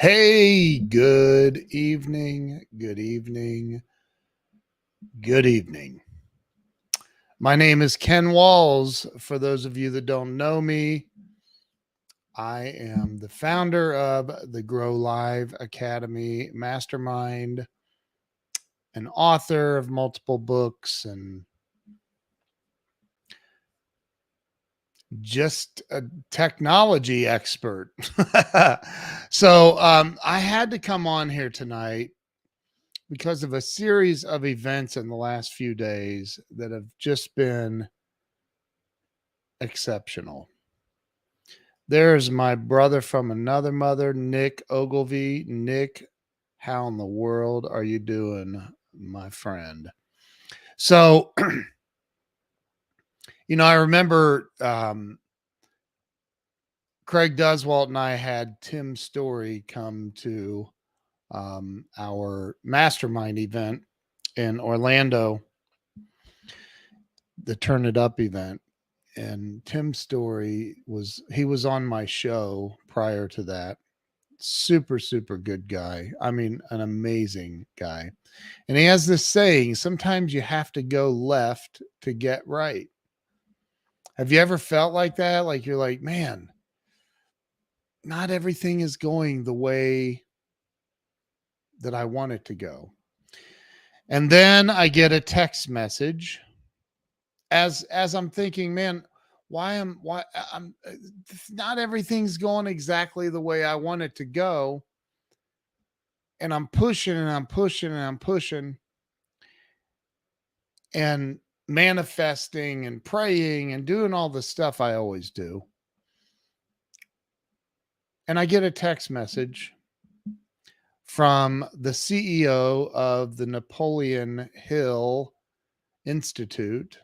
Hey, good evening, good evening, good evening. My name is Ken Walls. For those of you that don't know me, I am the founder of the Grow Live Academy Mastermind, an author of multiple books, and just a technology expert. So I had to come on here tonight because of a series of events in the last few days that have just been exceptional. There's my brother from another mother, Nick Ogilvy. Nick, how in the world are you doing, my friend? So, I remember Craig Duswalt and I had Tim Storey come to our mastermind event in Orlando, the Turn It Up event. And Tim Storey was on my show prior to that. Super good guy. I mean, an amazing guy. And he has this saying, sometimes you have to go left to get right. Have you ever felt like that? Like you're like, man, not everything is going the way that I want it to go. And then I get a text message as I'm thinking, man, why I'm not everything's going exactly the way I want it to go. And I'm pushing and I'm pushing and I'm pushing and manifesting and praying and doing all the stuff I always do. And I get a text message from the CEO of the Napoleon Hill Institute,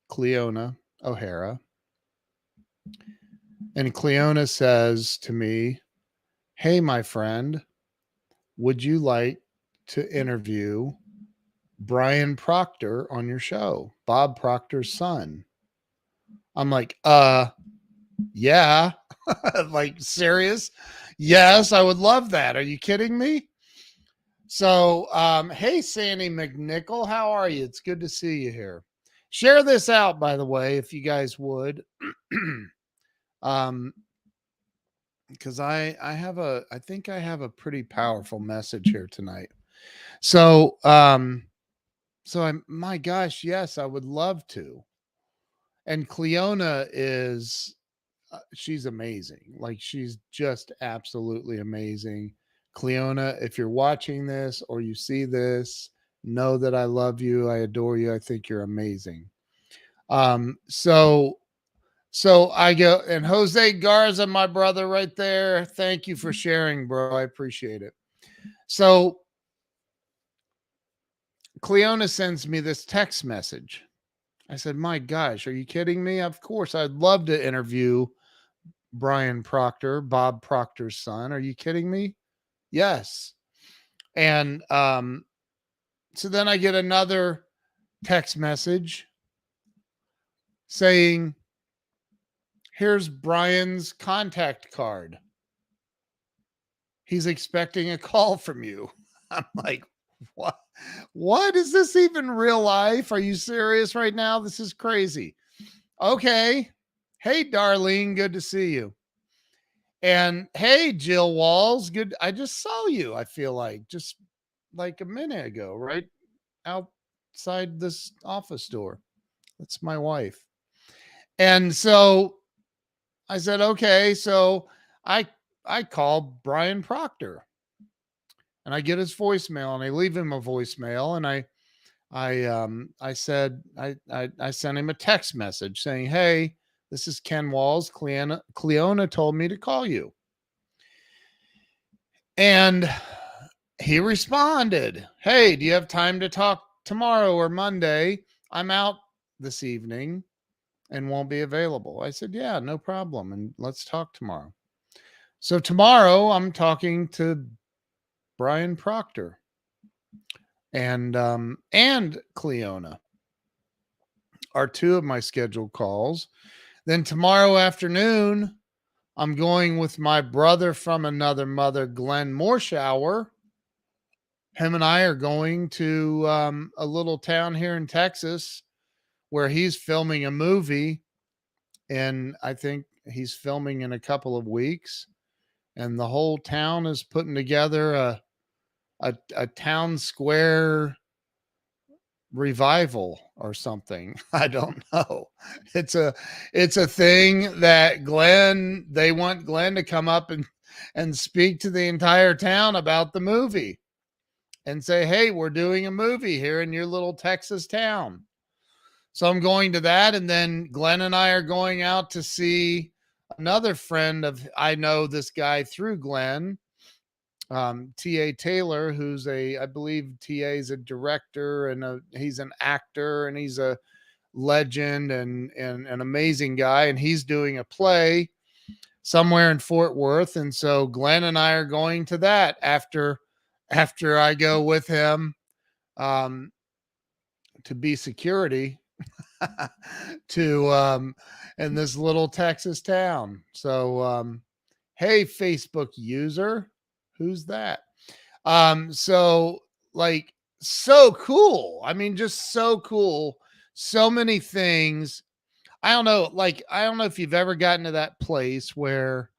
Cleona O'Hara. And Cleona says to me, "Hey, my friend, would you like to interview Brian Proctor on your show, Bob Proctor's son?" I'm like, yeah. Like, serious? Yes, I would love that. Are you kidding me? So, hey, Sandy McNichol, how are you? It's good to see you here. Share this out, by the way, if you guys would. Because I think I have a pretty powerful message here tonight. So, my gosh, yes, I would love to. And Cleona is, she's amazing. Like, she's just absolutely amazing. Cleona, if you're watching this or you see this, know that I love you. I adore you. I think you're amazing. So I go, and Jose Garza, my brother right there. Thank you for sharing, bro. I appreciate it. So Cleona sends me this text message. I said, my gosh, are you kidding me? Of course, I'd love to interview Brian Proctor, Bob Proctor's son. Are you kidding me? Yes. And so then I get another text message saying, here's Brian's contact card. He's expecting a call from you. I'm like, what? What is this even real life? Are you serious right now? This is crazy. Okay. Hey, Darlene, good to see you. And hey, Jill Walls, good. I just saw you. I feel like just like a minute ago, right outside this office door. That's my wife. And so I said, okay. So I call Brian Proctor and I get his voicemail and I leave him a voicemail and I said I sent him a text message saying, hey, this is Ken Walls. Cleona told me to call you. And he responded, hey, do you have time to talk tomorrow or Monday? I'm out this evening and won't be available. I said, yeah, no problem. And let's talk tomorrow. So tomorrow I'm talking to Brian Proctor and Cleona are two of my scheduled calls. Then tomorrow afternoon, I'm going with my brother from another mother, Glenn Morshower. Him and I are going to a little town here in Texas where he's filming a movie. And I think he's filming in a couple of weeks. And the whole town is putting together a town square revival or something. I don't know. It's a thing that they want Glenn to come up and speak to the entire town about the movie and say, "Hey, we're doing a movie here in your little Texas town." So I'm going to that, and then Glenn and I are going out to see another friend of I know this guy through Glenn, T.A. Taylor, who's I believe T.A. is a director and he's an actor and he's a legend and an amazing guy. And he's doing a play somewhere in Fort Worth. And so Glenn and I are going to that after I go with him um, to be security to in this little Texas town. So hey, Facebook user, who's that? So like so cool. I mean, just so cool. So many things. I don't know, like I don't know if you've ever gotten to that place where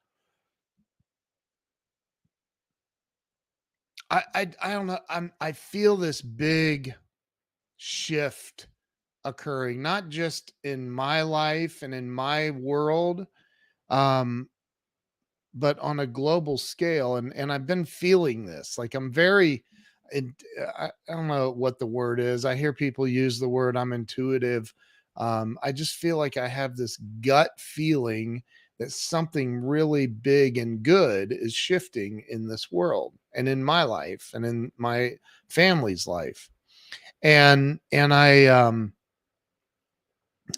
I don't know, I feel this big shift occurring, not just in my life and in my world, um, but on a global scale. And I've been feeling this. Like I'm very, it, I don't know what the word is. I hear people use the word I'm intuitive. I just feel like I have this gut feeling that something really big and good is shifting in this world and in my life and in my family's life. And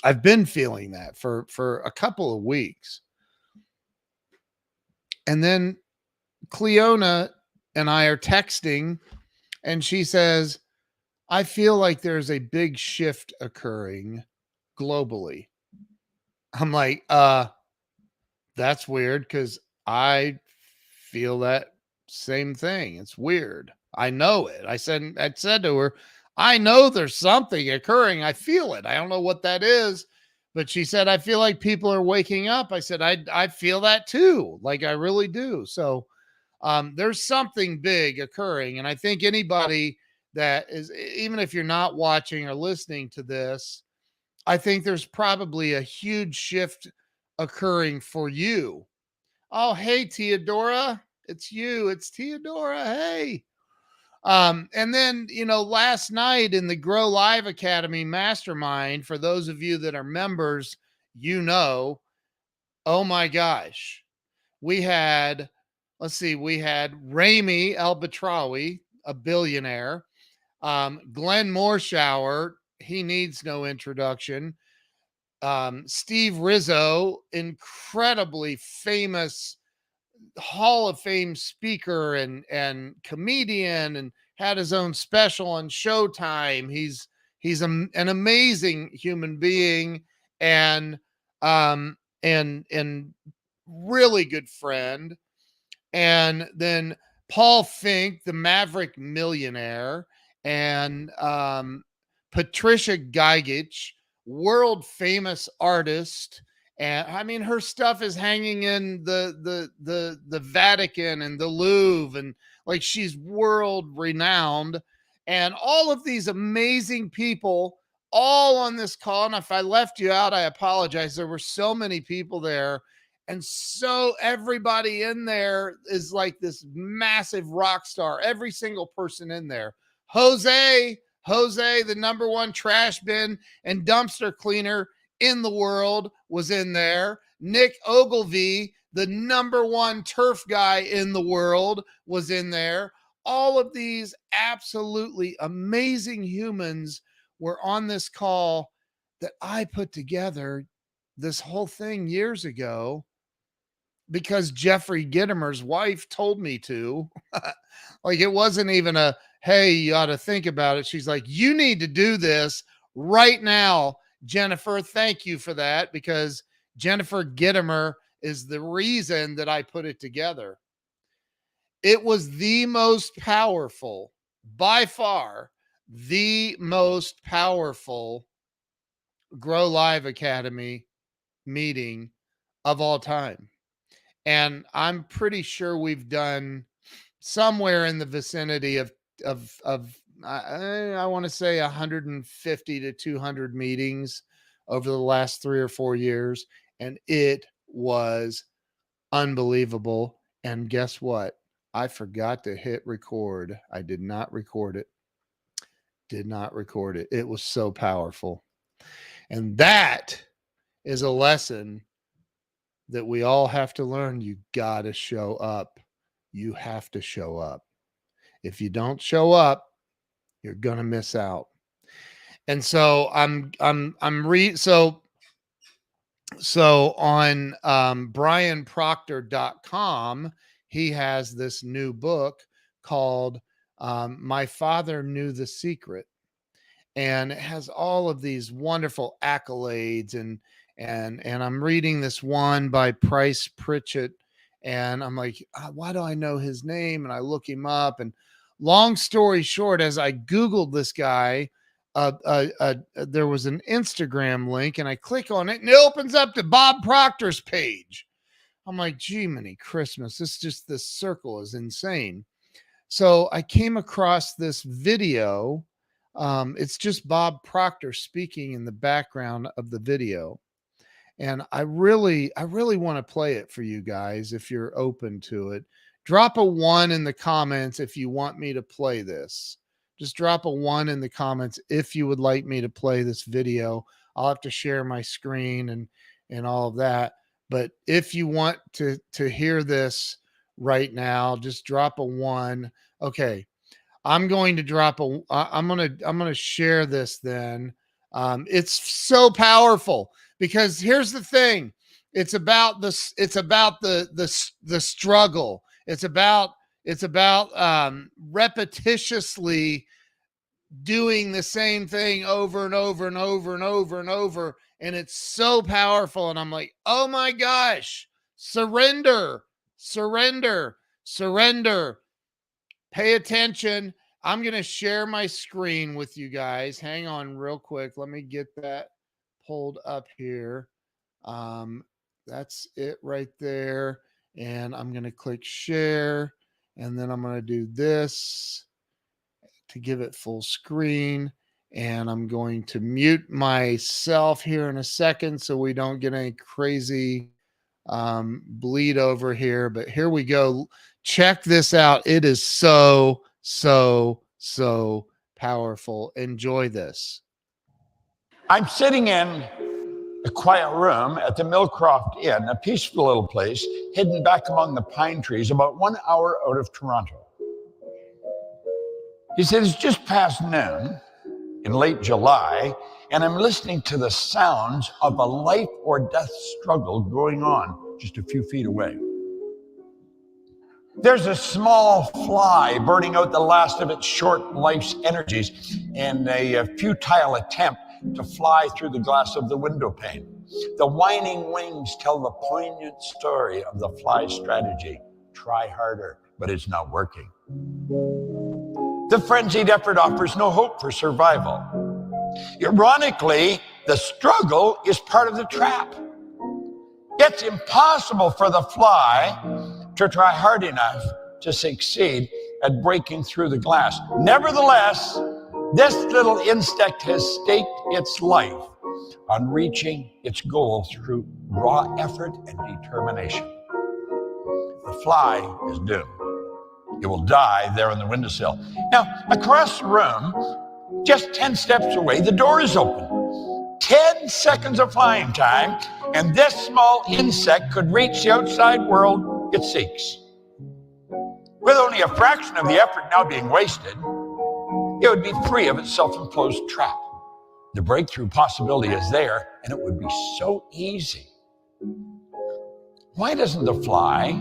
I've been feeling that for a couple of weeks. And then Cleona and I are texting, and she says, I feel like there's a big shift occurring globally. I'm like, that's weird because I feel that same thing. It's weird. I know it. I said to her, I know there's something occurring. I feel it. I don't know what that is. But she said, I feel like people are waking up. I said, I feel that too. Like I really do. So there's something big occurring. And I think anybody that is, even if you're not watching or listening to this, I think there's probably a huge shift occurring for you. Oh, hey, Teodora. It's you. It's Teodora. Hey. And then, last night in the Grow Live Academy Mastermind, for those of you that are members, oh my gosh, we had, we had Rami Albatrawi, a billionaire, Glenn Morshower, he needs no introduction, Steve Rizzo, incredibly famous Hall of Fame speaker and comedian, and had his own special on Showtime. An amazing human being and and really good friend. And then Paul Fink, the Maverick millionaire, and Patricia Gigich, world famous artist. And I mean, her stuff is hanging in the Vatican and the Louvre, and like she's world renowned. And all of these amazing people, all on this call. And if I left you out, I apologize. There were so many people there, and so everybody in there is like this massive rock star. Every single person in there. Jose, the number one trash bin and dumpster cleaner in the world, was in there. Nick Ogilvy, the number one turf guy in the world, was in there. All of these absolutely amazing humans were on this call that I put together this whole thing years ago because Jeffrey Gitomer's wife told me to. Like it wasn't even a, hey, you ought to think about it. She's like, you need to do this right now, Jennifer. Thank you for that, because Jennifer Gitomer is the reason that I put it together. It was the most powerful, by far, the most powerful Grow Live Academy meeting of all time. And I'm pretty sure we've done somewhere in the vicinity of I want to say 150 to 200 meetings over the last 3 or 4 years, and it was unbelievable. And guess what? I forgot to hit record. I did not record it. Did not record it. It was so powerful. And that is a lesson that we all have to learn. You got to show up. You have to show up. If you don't show up, you're going to miss out. And so so on brianproctor.com, he has this new book called My Father Knew the Secret. And it has all of these wonderful accolades, and I'm reading this one by Price Pritchett, and I'm like, why do I know his name? And I look him up, and long story short, as I Googled this guy, there was an Instagram link, and I click on it, and it opens up to Bob Proctor's page. I'm like, gee, many Christmas. This circle is insane. So I came across this video. It's just Bob Proctor speaking in the background of the video. And I really want to play it for you guys if you're open to it. Drop a 1 in the comments if you want me to play this. Just drop a 1 in the comments if you would like me to play this video. I'll have to share my screen and all of that. But if you want to hear this right now, just drop a 1. Okay. I'm going to drop I'm going to share this then. It's so powerful because here's the thing. It's about the struggle. It's about repetitiously doing the same thing over and over and over and over and over. And it's so powerful. And I'm like, oh my gosh, surrender, surrender, surrender. Pay attention. I'm going to share my screen with you guys. Hang on real quick. Let me get that pulled up here. That's it right there. And I'm going to click share. And then I'm going to do this to give it full screen. And I'm going to mute myself here in a second so we don't get any crazy bleed over here. But here we go. Check this out. It is so powerful. Enjoy this. I'm sitting in a quiet room at the Millcroft Inn, a peaceful little place hidden back among the pine trees about 1 hour out of Toronto. He said, it's just past noon in late July, and I'm listening to the sounds of a life or death struggle going on just a few feet away. There's a small fly burning out the last of its short life's energies in a futile attempt to fly through the glass of the window pane. The whining wings tell the poignant story of the fly's strategy. Try harder, but it's not working. The frenzied effort offers no hope for survival. Ironically, the struggle is part of the trap. It's impossible for the fly to try hard enough to succeed at breaking through the glass. Nevertheless, this little insect has staked its life on reaching its goal through raw effort and determination. The fly is doomed. It will die there on the windowsill. Now, across the room, just 10 steps away, the door is open. 10 seconds of flying time, and this small insect could reach the outside world it seeks. With only a fraction of the effort now being wasted, it would be free of its self-imposed trap. The breakthrough possibility is there, and it would be so easy. Why doesn't the fly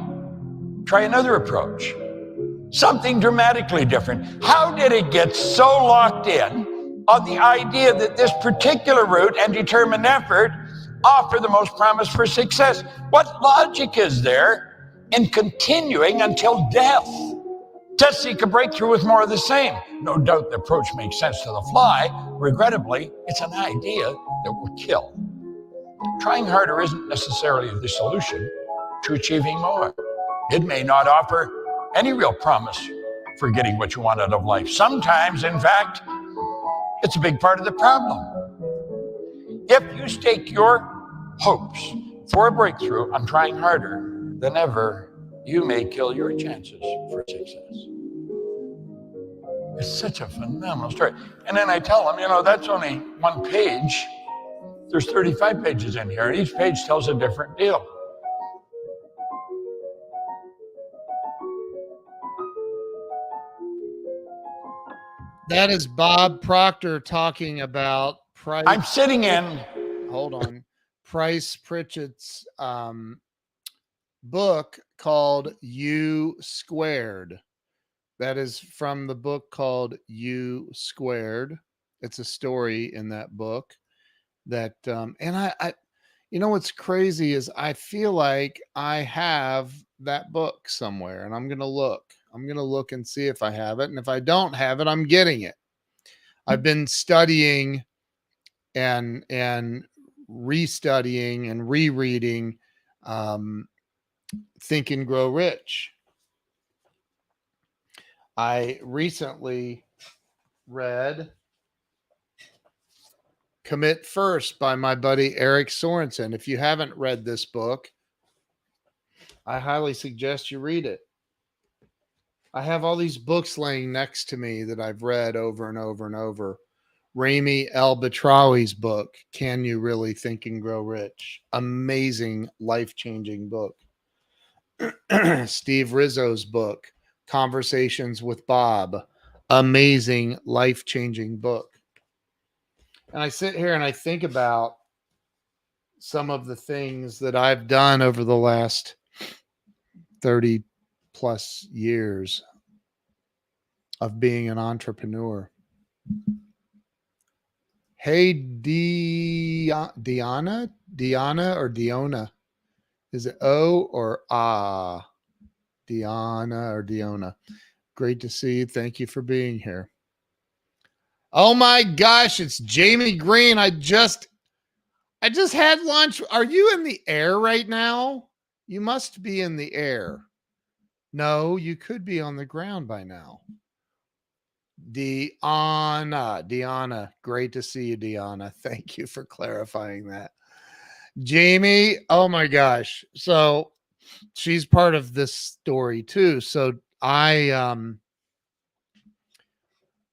try another approach? Something dramatically different. How did it get so locked in on the idea that this particular route and determined effort offer the most promise for success. What logic is there in continuing until death to seek a breakthrough with more of the same? No doubt the approach makes sense to the fly. Regrettably, it's an idea that will kill. Trying harder isn't necessarily the solution to achieving more. It may not offer any real promise for getting what you want out of life. Sometimes, in fact, it's a big part of the problem. If you stake your hopes for a breakthrough on trying harder than ever, you may kill your chances for success. It's such a phenomenal story. And then I tell them, that's only one page. There's 35 pages in here, and each page tells a different deal. That is Bob Proctor talking about Price. I'm sitting in. Hold on. Price Pritchett's book called U Squared. That is from the book called U Squared. It's a story in that book that, and I, what's crazy is I feel like I have that book somewhere, and I'm going to look. I'm going to look and see if I have it. And if I don't have it, I'm getting it. I've been studying and restudying and rereading Think and Grow Rich. I recently read Commit First by my buddy Eric Sorensen. If you haven't read this book, I highly suggest you read it. I have all these books laying next to me that I've read over and over and over. Rami El-Batrawi's book, Can You Really Think and Grow Rich? Amazing, life-changing book. Steve Rizzo's book, Conversations with Bob. Amazing, life-changing book. And I sit here and I think about some of the things that I've done over the last 30 plus years of being an entrepreneur. Hey, Diana or Diona? Is it O or Ah? Diana or Diona? Great to see you. Thank you for being here. Oh my gosh, it's Jamie Green. I just had lunch. Are you in the air right now? You must be in the air. No, you could be on the ground by now. Deanna, great to see you, Deanna. Thank you for clarifying that. Jamie, oh my gosh. So she's part of this story too. So I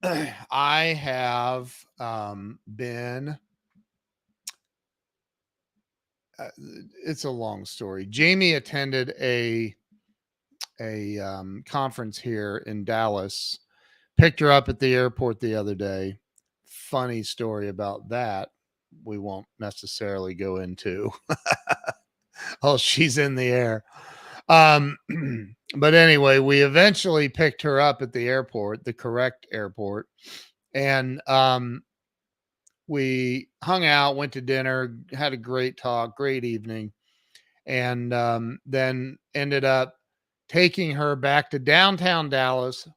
have been it's a long story. Jamie attended a conference here in Dallas. Picked her up at the airport the other day. Funny story about that. We won't necessarily go into. Oh, she's in the air. But anyway, we eventually picked her up at the airport, the correct airport. And we hung out, went to dinner, had a great talk, great evening. And then ended up taking her back to downtown Dallas.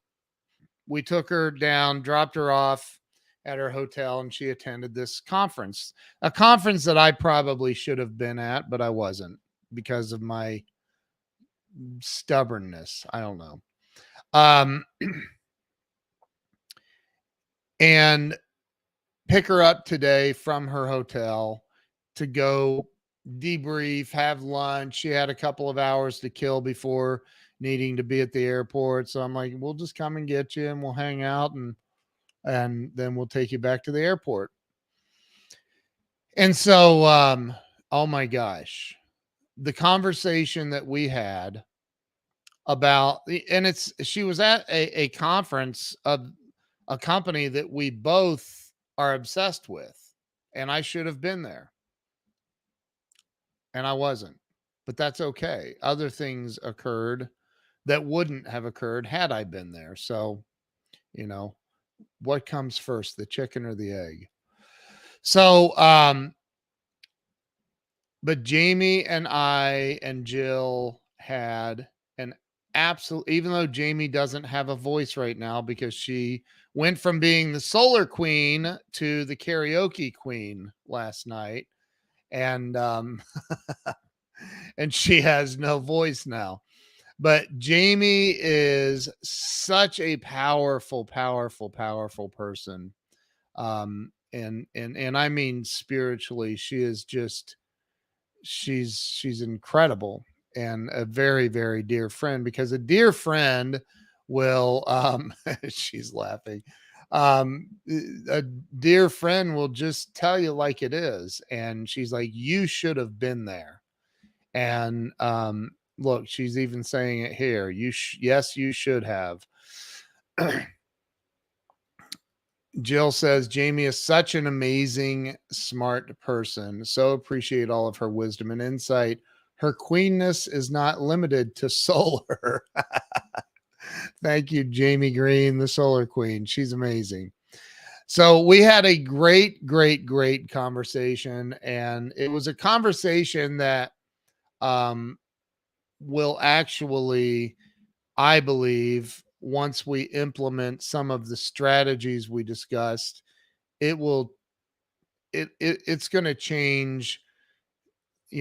We took her down, dropped her off at her hotel, and she attended this conference, a conference that I probably should have been at, but I wasn't because of my stubbornness. I don't know. And pick her up today from her hotel to go debrief, have lunch. She had a couple of hours to kill before needing to be at the airport. So I'm like, we'll just come and get you and we'll hang out and then we'll take you back to the airport. And so, oh my gosh, the conversation that we had about, and she was at a conference of a company that we both are obsessed with, and I should have been there. And I wasn't, but that's okay. Other things occurred that wouldn't have occurred had I been there. So, what comes first, the chicken or the egg? So, But Jamie and I and Jill had an absolute, even though Jamie doesn't have a voice right now because she went from being the solar queen to the karaoke queen last night. And and she has no voice now. But Jamie is such a powerful, powerful, powerful person. And I mean spiritually, she is just she's incredible and a very, very dear friend, because a dear friend will she's laughing. A dear friend will just tell you like it is. And she's like, you should have been there. And look, she's even saying it here. Yes, you should have. Jill says Jamie is such an amazing, smart person. So appreciate all of her wisdom and insight. Her queenness is not limited to solar. Thank you, Jamie Green, the solar queen. She's amazing. So we had a great, great, great conversation. And it was a conversation that um, will actually, I believe, once we implement some of the strategies we discussed, it will it's going to change.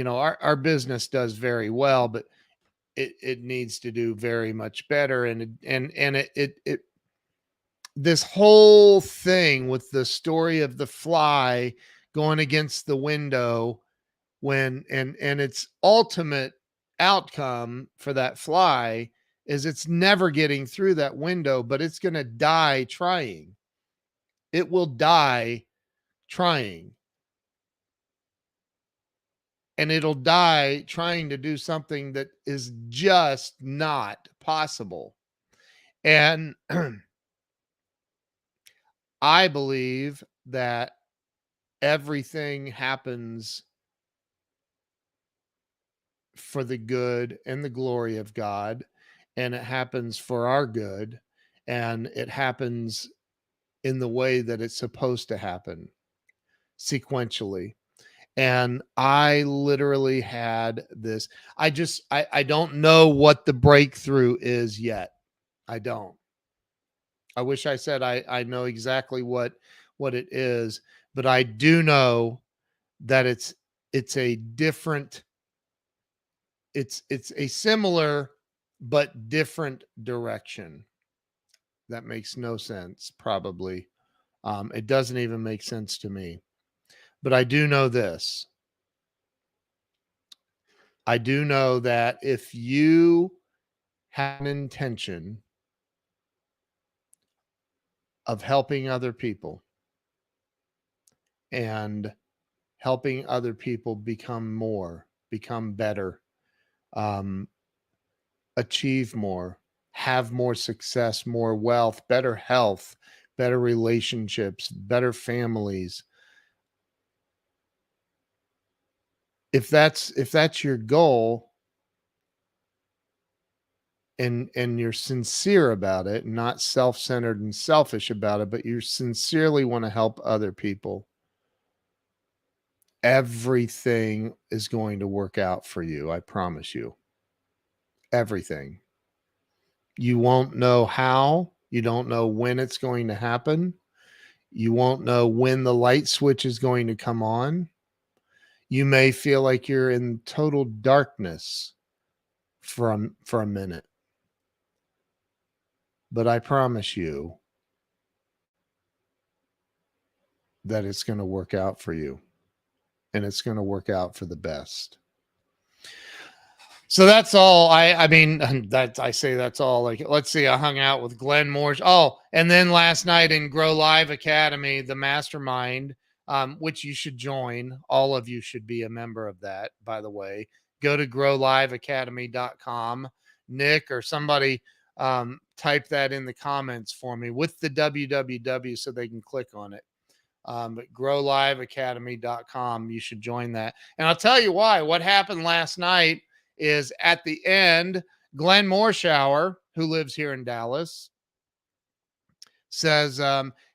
Our business does very well, but it needs to do very much better. And this whole thing with the story of the fly going against the window, when and its ultimate outcome for that fly is it's never getting through that window, but it's going to die trying. It will die trying. And it'll die trying to do something that is just not possible. And I believe that everything happens for the good and the glory of God, and it happens for our good, and it happens in the way that it's supposed to happen, sequentially. And I literally had this. I don't know what the breakthrough is yet. I don't. I wish I said I know exactly what it is, but I do know that it's a different, it's a similar but different direction. That makes no sense, probably. It doesn't even make sense to me. But I do know this. I do know that if you have an intention of helping other people and helping other people become better, um, achieve more, have more success, more wealth, better health, better relationships, better families. If that's your goal, and you're sincere about it, not self-centered and selfish about it, but you sincerely want to help other people, everything is going to work out for you. I promise you. Everything. You won't know how, you don't know when it's going to happen. You won't know when the light switch is going to come on. You may feel like you're in total darkness for a minute. But I promise you that it's going to work out for you, and it's going to work out for the best. So that's all. I mean, that I say that's all. Like, let's see, I hung out with Glenn Moore. Oh, and then last night in Grow Live Academy, the mastermind, which you should join. All of you should be a member of that, by the way. Go to growliveacademy.com. Nick or somebody type that in the comments for me with the www so they can click on it. But growliveacademy.com. You should join that. And I'll tell you why. What happened last night is at the end, Glenn Morshower, who lives here in Dallas, says,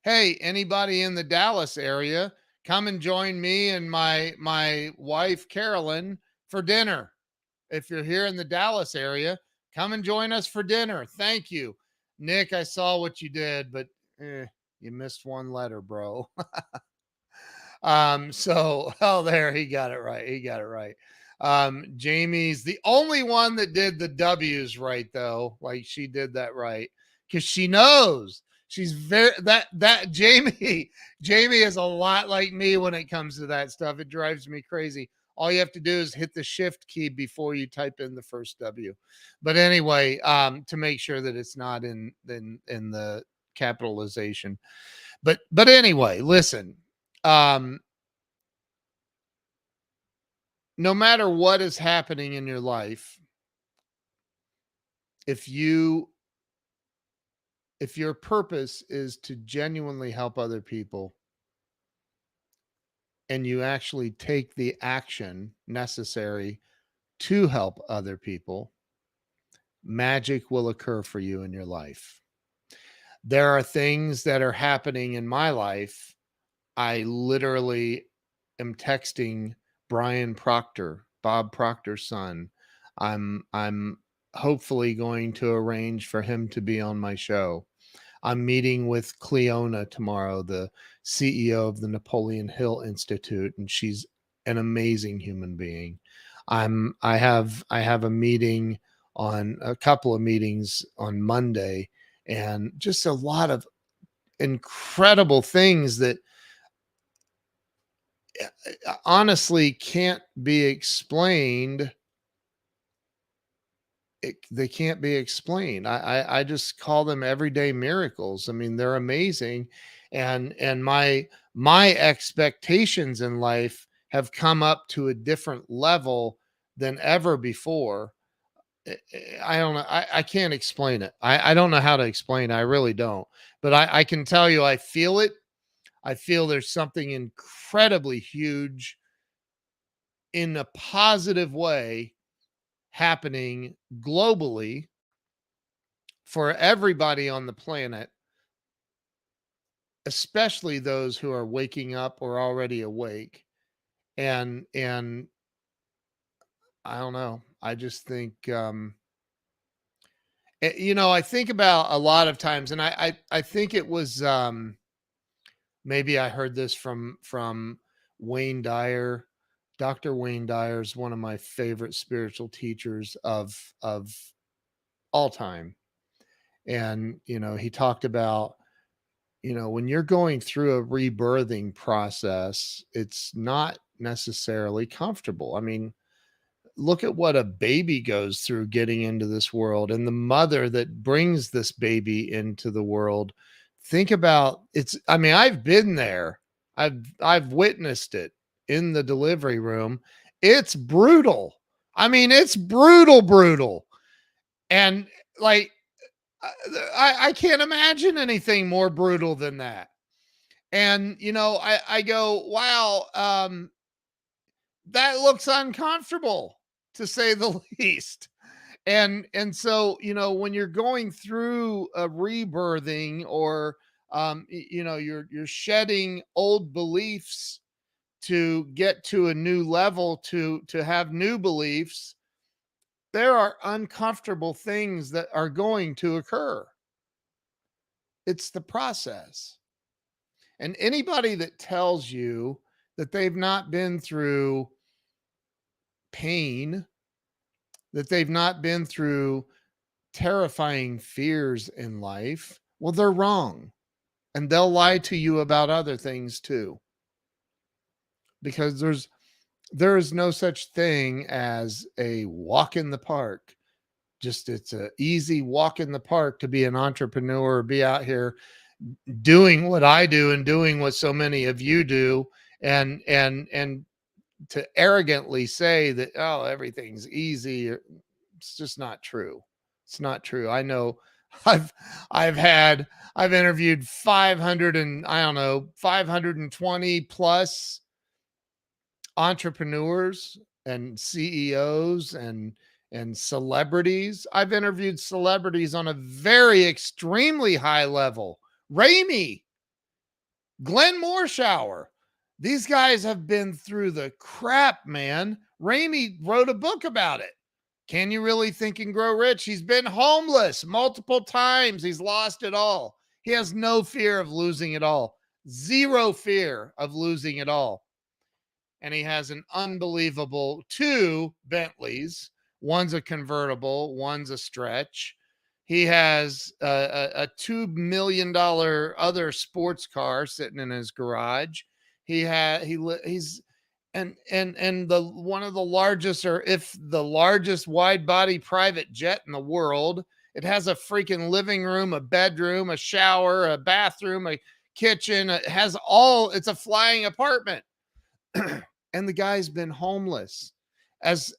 hey, anybody in the Dallas area come and join me and my wife Carolyn for dinner. If you're here in the Dallas area, come and join us for dinner. Thank you. Nick, I saw what you did, but you missed one letter, bro. There, he got it right. He got it right. Jamie's the only one that did the W's right, though. Like, she did that right because she knows. She's very that Jamie is a lot like me when it comes to that stuff. It drives me crazy. All you have to do is hit the shift key before you type in the first W. But anyway, to make sure that it's not in the capitalization. But anyway, listen. No matter what is happening in your life, if your purpose is to genuinely help other people and you actually take the action necessary to help other people, magic will occur for you in your life. There are things that are happening in my life. I literally am texting Brian Proctor, Bob Proctor's son. I'm hopefully going to arrange for him to be on my show. I'm meeting with Cleona tomorrow, the CEO of the Napoleon Hill Institute, and she's an amazing human being. I have a meeting on a couple of meetings on Monday, and just a lot of incredible things that honestly can't be explained. They can't be explained. I just call them everyday miracles. I mean, they're amazing, and my expectations in life have come up to a different level than ever before. I don't know. I can't explain it. I don't know how to explain it. I really don't. But I can tell you, I feel it. I feel there's something incredibly huge in a positive way happening globally for everybody on the planet, especially those who are waking up or already awake. And I don't know. I just think I think about a lot of times, and I think it was maybe I heard this from Wayne Dyer. Dr. Wayne Dyer is one of my favorite spiritual teachers of all time. And he talked about, when you're going through a rebirthing process, it's not necessarily comfortable. I mean, look at what a baby goes through getting into this world, and the mother that brings this baby into the world. Think about I mean, I've been there. I've witnessed it in the delivery room. It's brutal. I mean, it's brutal. And like, I can't imagine anything more brutal than that. And I go, wow, that looks uncomfortable, to say the least. And so when you're going through a rebirthing, or you're shedding old beliefs to get to a new level, to have new beliefs, there are uncomfortable things that are going to occur. It's the process. And anybody that tells you that they've not been through pain, that they've not been through terrifying fears in life, well, they're wrong. And they'll lie to you about other things too. Because there is no such thing as a walk in the park. Just it's an easy walk in the park to be an entrepreneur, be out here doing what I do and doing what so many of you do, and to arrogantly say that, oh, everything's easy. It's just not true. It's not true. I know I've interviewed 520 plus entrepreneurs and CEOs and celebrities. I've interviewed celebrities on a very extremely high level. Raimi, Glenn Morshower, These guys have been through the crap, man. Ramey wrote a book about it. Can You Really Think and Grow Rich? He's been homeless multiple times. He's lost it all. He has no fear of losing it all. Zero fear of losing it all. And he has an unbelievable 2 Bentleys. One's a convertible, one's a stretch. He has a $2 million other sports car sitting in his garage. He's the one of the largest, or if the largest, wide body private jet in the world. It has a freaking living room, a bedroom, a shower, a bathroom, a kitchen. It has all. It's a flying apartment. And the guy's been homeless as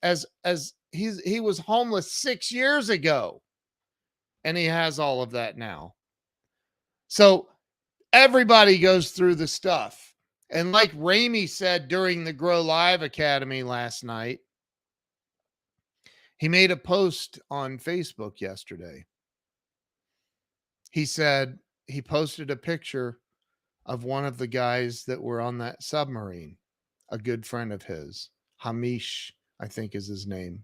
he was homeless 6 years ago, and he has all of that now. So everybody goes through the stuff. And like Ramey said during the Grow Live Academy last night, he made a post on Facebook yesterday. He said he posted a picture of one of the guys that were on that submarine, a good friend of his, Hamish, I think is his name.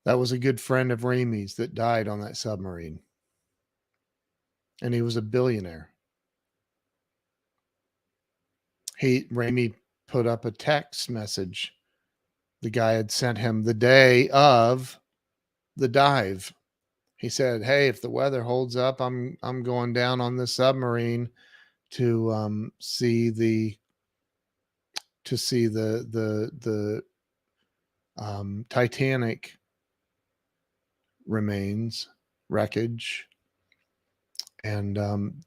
That was a good friend of Ramey's that died on that submarine. And he was a billionaire. Ramey put up a text message the guy had sent him the day of the dive. He said, "Hey, if the weather holds up, I'm going down on the submarine to see the Titanic remains, wreckage." And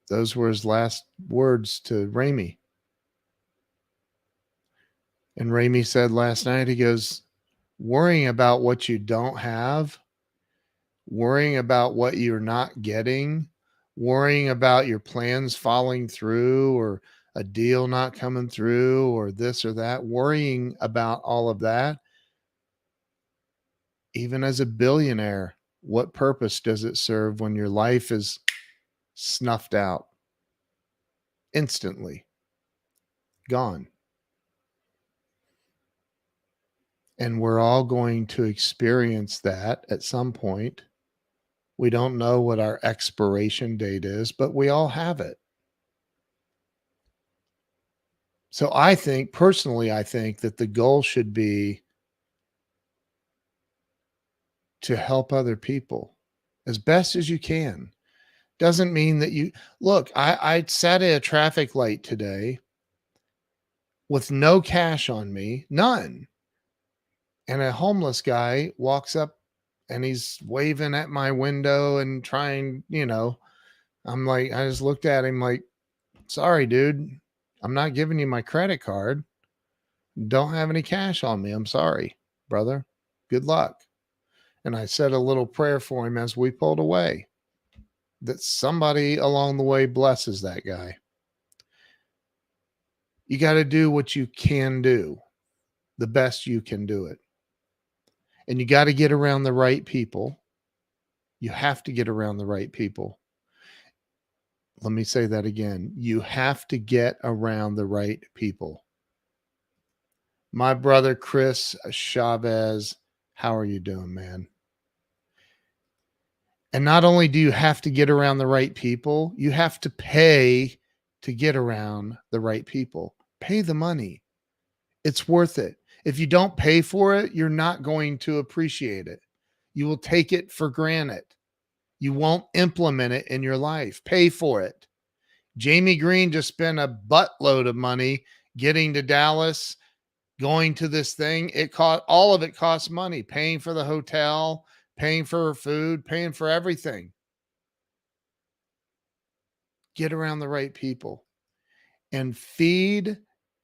those were his last words to Ramey. And Ramey said last night, he goes, worrying about what you don't have, worrying about what you're not getting, worrying about your plans falling through or a deal not coming through or this or that, worrying about all of that. Even as a billionaire, what purpose does it serve when your life is snuffed out? Instantly. Gone. And we're all going to experience that at some point. We don't know what our expiration date is, but we all have it. So I think that the goal should be to help other people as best as you can. Doesn't mean that you look, I sat at a traffic light today with no cash on me, none. And a homeless guy walks up and he's waving at my window and trying, I'm like, I just looked at him like, sorry, dude, I'm not giving you my credit card. Don't have any cash on me. I'm sorry, brother. Good luck. And I said a little prayer for him as we pulled away, that somebody along the way blesses that guy. You got to do what you can do, the best you can do it. And you got to get around the right people. You have to get around the right people. Let me say that again. You have to get around the right people. My brother, Chris Chavez, how are you doing, man? And not only do you have to get around the right people, you have to pay to get around the right people. Pay the money. It's worth it. If you don't pay for it, you're not going to appreciate it. You will take it for granted. You won't implement it in your life. Pay for it. Jamie Green just spent a buttload of money getting to Dallas, going to this thing. All of it costs money, paying for the hotel, paying for food, paying for everything. Get around the right people and feed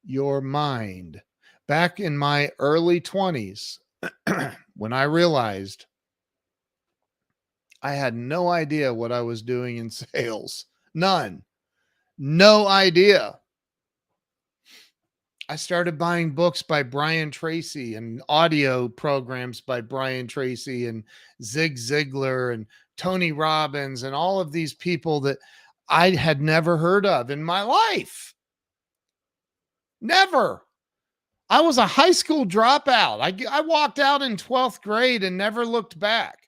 your mind. Back in my early 20s, when I realized I had no idea what I was doing in sales, none, no idea. I started buying books by Brian Tracy and audio programs by Brian Tracy and Zig Ziglar and Tony Robbins and all of these people that I had never heard of in my life. Never. I was a high school dropout. I walked out in 12th grade and never looked back.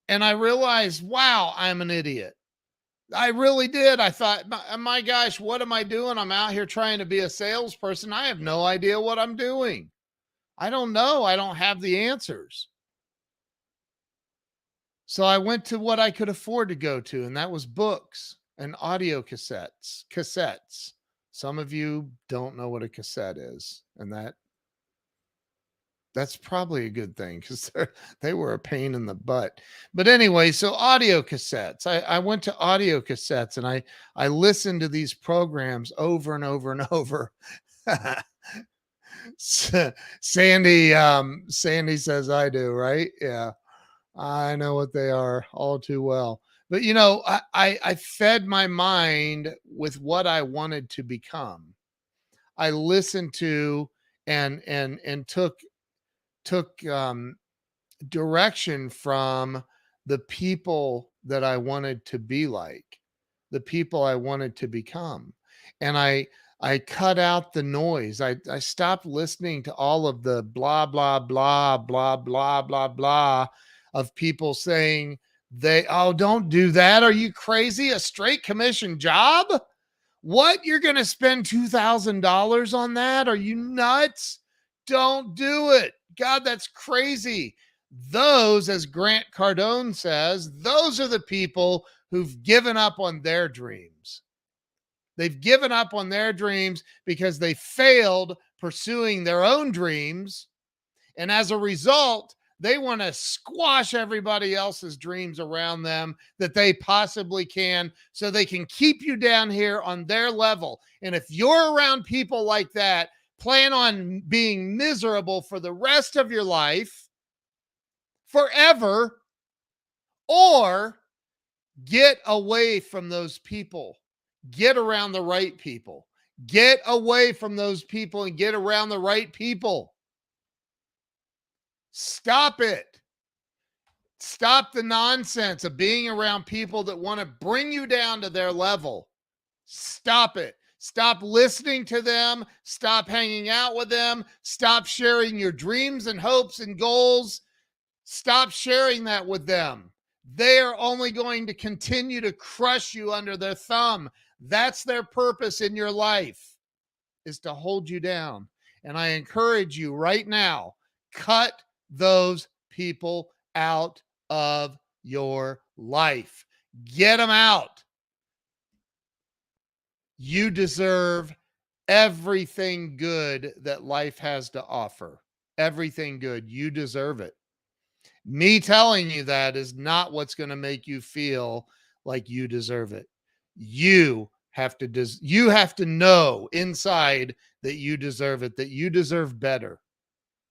And I realized, wow, I'm an idiot. I really did. I thought, my gosh, what am I doing? I'm out here trying to be a salesperson. I have no idea what I'm doing. I don't know. I don't have the answers. So I went to what I could afford to go to, and that was books and audio cassettes. Some of you don't know what a cassette is, and that's probably a good thing because they were a pain in the butt. But anyway, so audio cassettes. I went to audio cassettes and I listened to these programs over and over and over. Sandy says I do, right? Yeah. I know what they are all too well. But I fed my mind with what I wanted to become. I listened to and took direction from the people that I wanted to be like, the people I wanted to become. And I cut out the noise. I stopped listening to all of the blah, blah, blah, blah, blah, blah, blah of people saying don't do that. Are you crazy? A straight commission job? What? You're going to spend $2,000 on that? Are you nuts? Don't do it. God, that's crazy. Those, as Grant Cardone says, those are the people who've given up on their dreams. They've given up on their dreams because they failed pursuing their own dreams. And as a result, they want to squash everybody else's dreams around them that they possibly can so they can keep you down here on their level. And if you're around people like that, plan on being miserable for the rest of your life, forever, or get away from those people. Get around the right people. Get away from those people and get around the right people. Stop it. Stop the nonsense of being around people that want to bring you down to their level. Stop it. Stop listening to them. Stop hanging out with them. Stop sharing your dreams and hopes and goals. Stop sharing that with them. They are only going to continue to crush you under their thumb. That's their purpose in your life, is to hold you down. And I encourage you right now, cut those people out of your life. Get them out. You deserve everything good that life has to offer. Everything good. You deserve it. Me telling you that is not what's going to make you feel like you deserve it. You have to know inside that you deserve it, that you deserve better,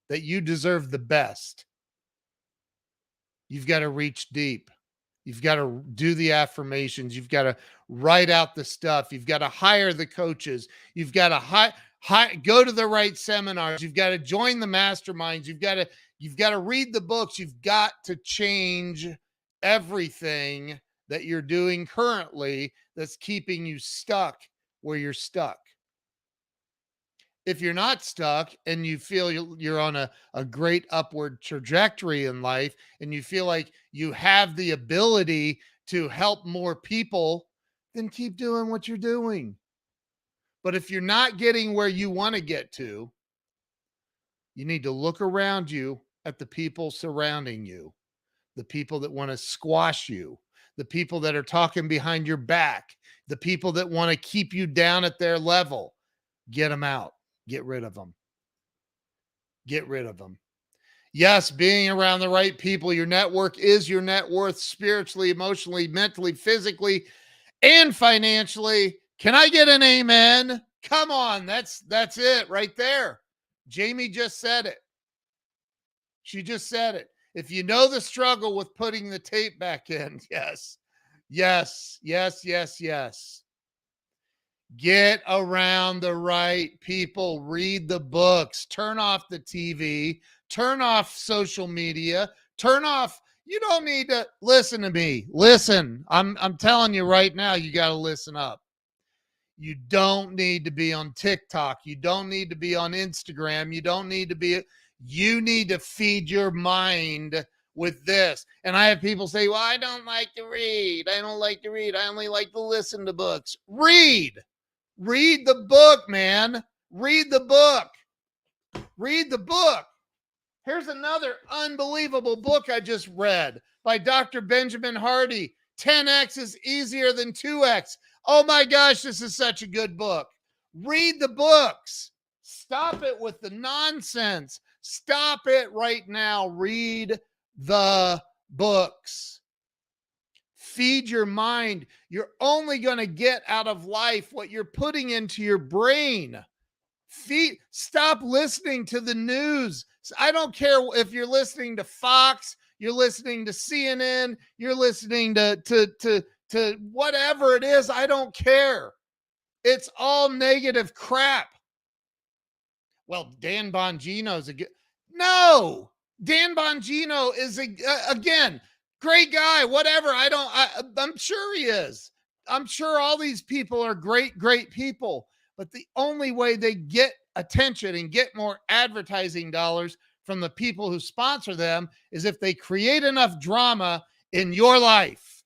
that you deserve the best. You've got to reach deep. You've got to do the affirmations. You've got to write out the stuff. You've got to hire the coaches. You've got to go to the right seminars. You've got to join the masterminds. You've got to read the books. You've got to change everything that you're doing currently that's keeping you stuck where you're stuck. If you're not stuck and you feel you're on a great upward trajectory in life and you feel like you have the ability to help more people, then keep doing what you're doing. But if you're not getting where you want to get to, you need to look around you at the people surrounding you, the people that want to squash you, the people that are talking behind your back, the people that want to keep you down at their level. Get them out. Get rid of them. Get rid of them. Yes, being around the right people, your network is your net worth spiritually, emotionally, mentally, physically, and financially. Can I get an amen? Come on, that's it right there. Jamie just said it. She just said it. If you know the struggle with putting the tape back in, yes. Get around the right people. Read the books. Turn off the TV. Turn off social media. Turn off You don't need to listen to me. Listen. I'm telling you right now, you got to listen up. You don't need to be on TikTok. You don't need to be on Instagram. You need to feed your mind with this. And I have people say, well, I don't like to read. I only like to listen to books. Read the book, man. Read the book. Here's another unbelievable book I just read by Dr. Benjamin Hardy. 10x is easier than 2x. Oh my gosh, this is such a good book. Read the books. Stop it with the nonsense. Stop it right now. Read the books. Feed your mind. You're only going to get out of life what you're putting into your brain. Stop listening to the news. I don't care if you're listening to Fox, you're listening to CNN, you're listening to whatever it is. I don't care. It's all negative crap. Well, Dan Bongino's a good. No, Dan Bongino is again, great guy, whatever. I'm sure he is. I'm sure all these people are great people. But the only way they get attention and get more advertising dollars from the people who sponsor them is if they create enough drama in your life.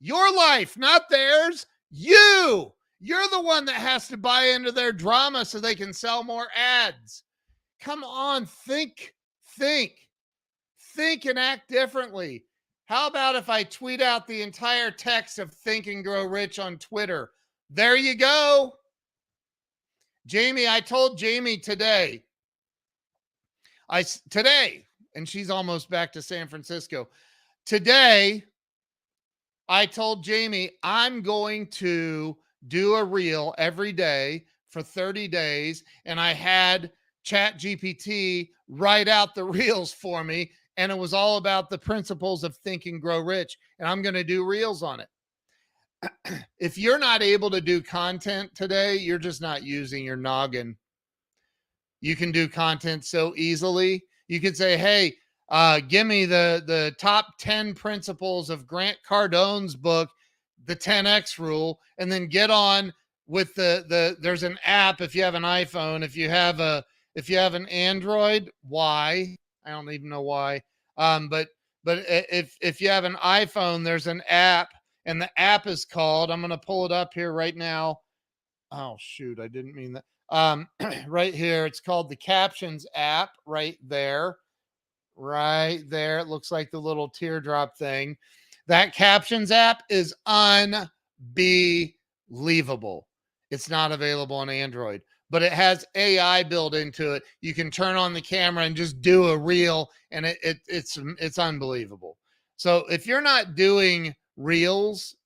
Your life, not theirs. You're the one that has to buy into their drama so they can sell more ads. Come on, think and act differently. How about if I tweet out the entire text of Think and Grow Rich on Twitter? There you go. Jamie, I told Jamie today, and she's almost back to San Francisco. Today, I told Jamie, I'm going to do a reel every day for 30 days. And I had ChatGPT write out the reels for me. And it was all about the principles of Think and Grow Rich. And I'm going to do reels on it. If you're not able to do content today, you're just not using your noggin. You can do content so easily. You could say, hey, give me the top 10 principles of Grant Cardone's book, The 10X Rule, and then get on with there's an app if you have an iPhone. If you have an Android, why? I don't even know why. But if you have an iPhone, there's an app. And the app is called, I'm going to pull it up here right now. Oh, shoot. I didn't mean that. Right here. It's called the Captions app right there. Right there. It looks like the little teardrop thing. That Captions app is unbelievable. It's not available on Android, but it has AI built into it. You can turn on the camera and just do a reel, and it's unbelievable. So if you're not doing reels,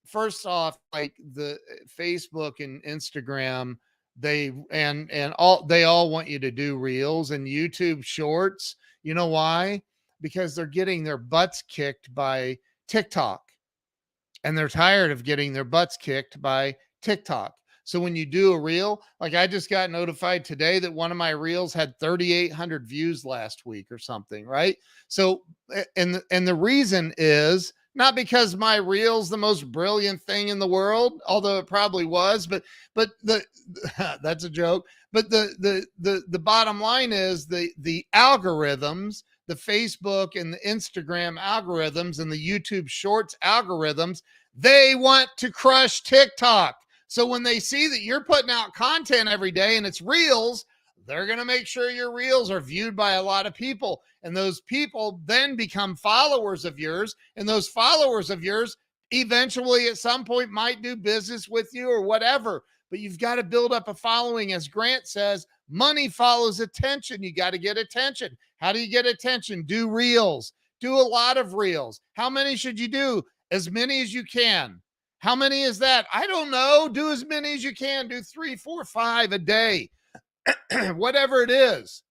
first off, like the Facebook and Instagram, they all want you to do reels and YouTube shorts. You know why? Because they're getting their butts kicked by TikTok, and they're tired of getting their butts kicked by TikTok. So when you do a reel, like I just got notified today that one of my reels had 3,800 views last week or something, right? So, and the reason is not because my reel's the most brilliant thing in the world, although it probably was, but that's a joke. But the bottom line is the algorithms, the Facebook and the Instagram algorithms and the YouTube Shorts algorithms, they want to crush TikTok. So when they see that you're putting out content every day and it's reels, they're going to make sure your reels are viewed by a lot of people. And those people then become followers of yours. And those followers of yours eventually at some point might do business with you or whatever. But you've got to build up a following. As Grant says, money follows attention. You got to get attention. How do you get attention? Do reels. Do a lot of reels. How many should you do? As many as you can. How many is that? I don't know. Do as many as you can. Do 3, 4, 5 a day. Whatever it is.